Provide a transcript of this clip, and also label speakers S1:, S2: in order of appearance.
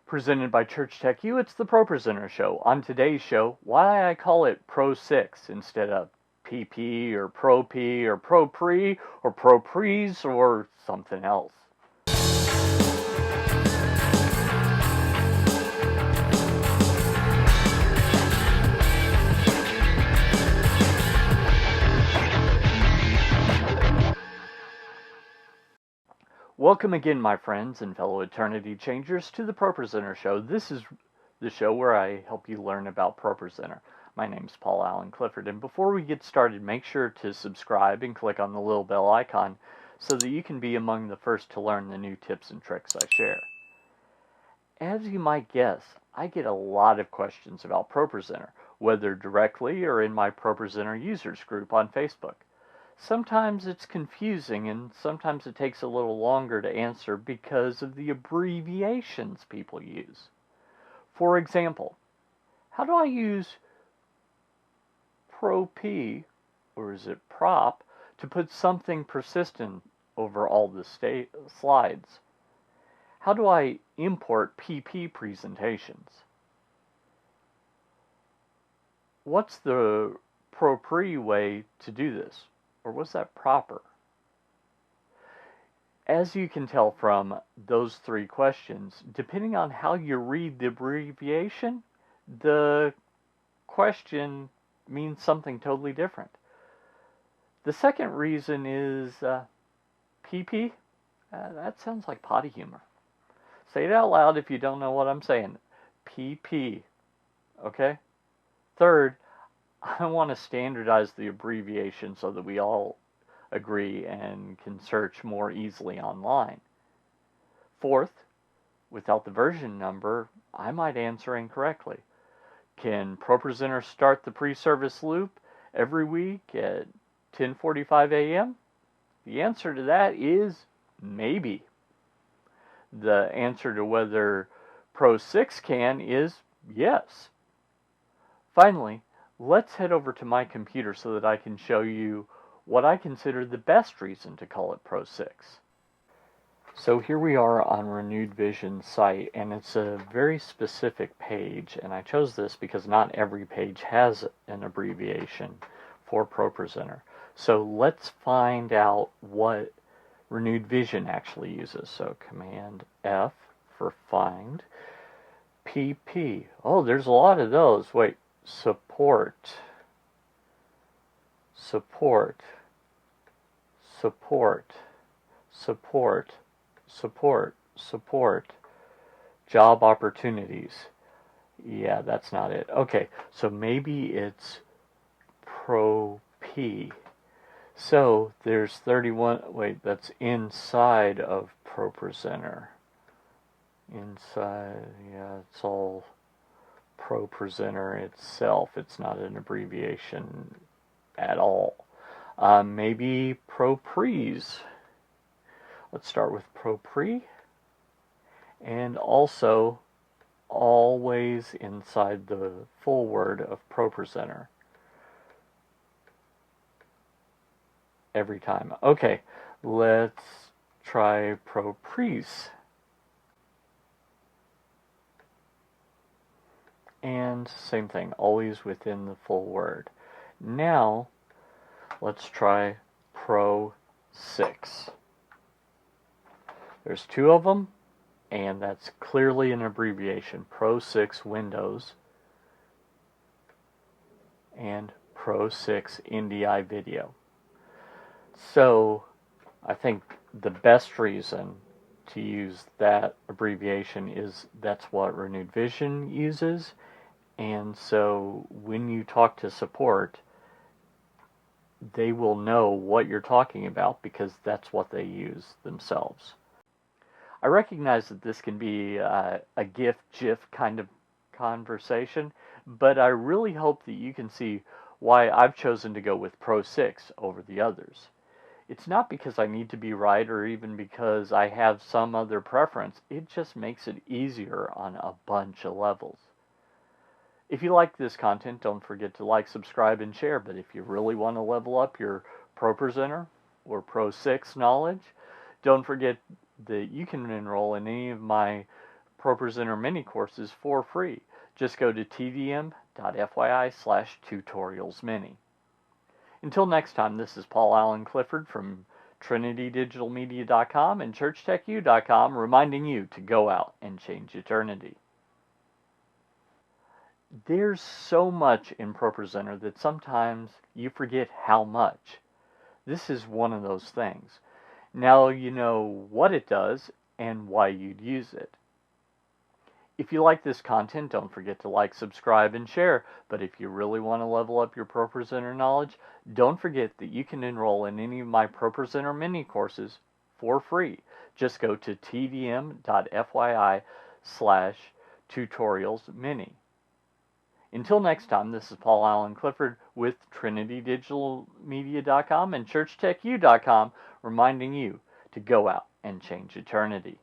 S1: Presented by Church Tech U, it's the ProPresenter show. On today's show, why I call it Pro6 instead of PP or ProP or ProPre or ProPres or something else. Welcome again, my friends and fellow Eternity Changers, to the ProPresenter show. This is the show where I help you learn about ProPresenter. My name's Paul Allen Clifford, and before we get started, make sure to subscribe and click on the little bell icon so that you can be among the first to learn the new tips and tricks I share. As you might guess, I get a lot of questions about ProPresenter, whether directly or in my ProPresenter users group on Facebook. Sometimes it's confusing and sometimes it takes a little longer to answer because of the abbreviations people use. For example, how do I use ProP, or is it PROP, to put something persistent over all the slides? How do I import PP presentations? What's the ProPre way to do this? Or was that proper? As you can tell from those three questions, depending on how you read the abbreviation, the question means something totally different. The second reason is PP. That sounds like potty humor. Say it out loud if you don't know what I'm saying. PP. Okay? Third, I want to standardize the abbreviation so that we all agree and can search more easily online. Fourth, without the version number, I might answer incorrectly. Can ProPresenter start the pre-service loop every week at 10:45 a.m.? The answer to that is maybe. The answer to whether Pro6 can is yes. Finally, let's head over to my computer so that I can show you what I consider the best reason to call it Pro6. So here we are on Renewed Vision's site, and it's a very specific page, and I chose this because not every page has an abbreviation for ProPresenter. So let's find out what Renewed Vision actually uses. So Command F for find. PP. Oh, there's a lot of those. Wait. Support, support, support, support, support, support, job opportunities. Yeah, that's not it. Okay, so maybe it's ProP. So there's 31, wait, that's inside of ProPresenter. Inside, yeah, it's all ProPresenter itself. It's not an abbreviation at all. Maybe ProPres. Let's start with ProPre. And also, always inside the full word of ProPresenter. Every time. Okay, let's try ProPres. And same thing, always within the full word. Now, let's try Pro6. There's two of them, and that's clearly an abbreviation. Pro6 Windows and Pro6 NDI Video. So, I think the best reason to use that abbreviation is that's what Renewed Vision uses. And so when you talk to support, they will know what you're talking about because that's what they use themselves. I recognize that this can be a GIF kind of conversation, but I really hope that you can see why I've chosen to go with Pro6 over the others. It's not because I need to be right or even because I have some other preference. It just makes it easier on a bunch of levels. If you like this content, don't forget to like, subscribe, and share. But if you really want to level up your ProPresenter or Pro6 knowledge, don't forget that you can enroll in any of my ProPresenter mini courses for free. Just go to TDM.fyi/tutorialsmini. Until next time, this is Paul Allen Clifford from TrinityDigitalMedia.com and ChurchTechU.com reminding you to go out and change eternity. There's so much in ProPresenter that sometimes you forget how much. This is one of those things. Now you know what it does and why you'd use it. If you like this content, don't forget to like, subscribe, and share. But if you really want to level up your ProPresenter knowledge, don't forget that you can enroll in any of my ProPresenter mini courses for free. Just go to tdm.fyi/tutorialsmini. Until next time, this is Paul Allen Clifford with TrinityDigitalMedia.com and ChurchTechU.com reminding you to go out and change eternity.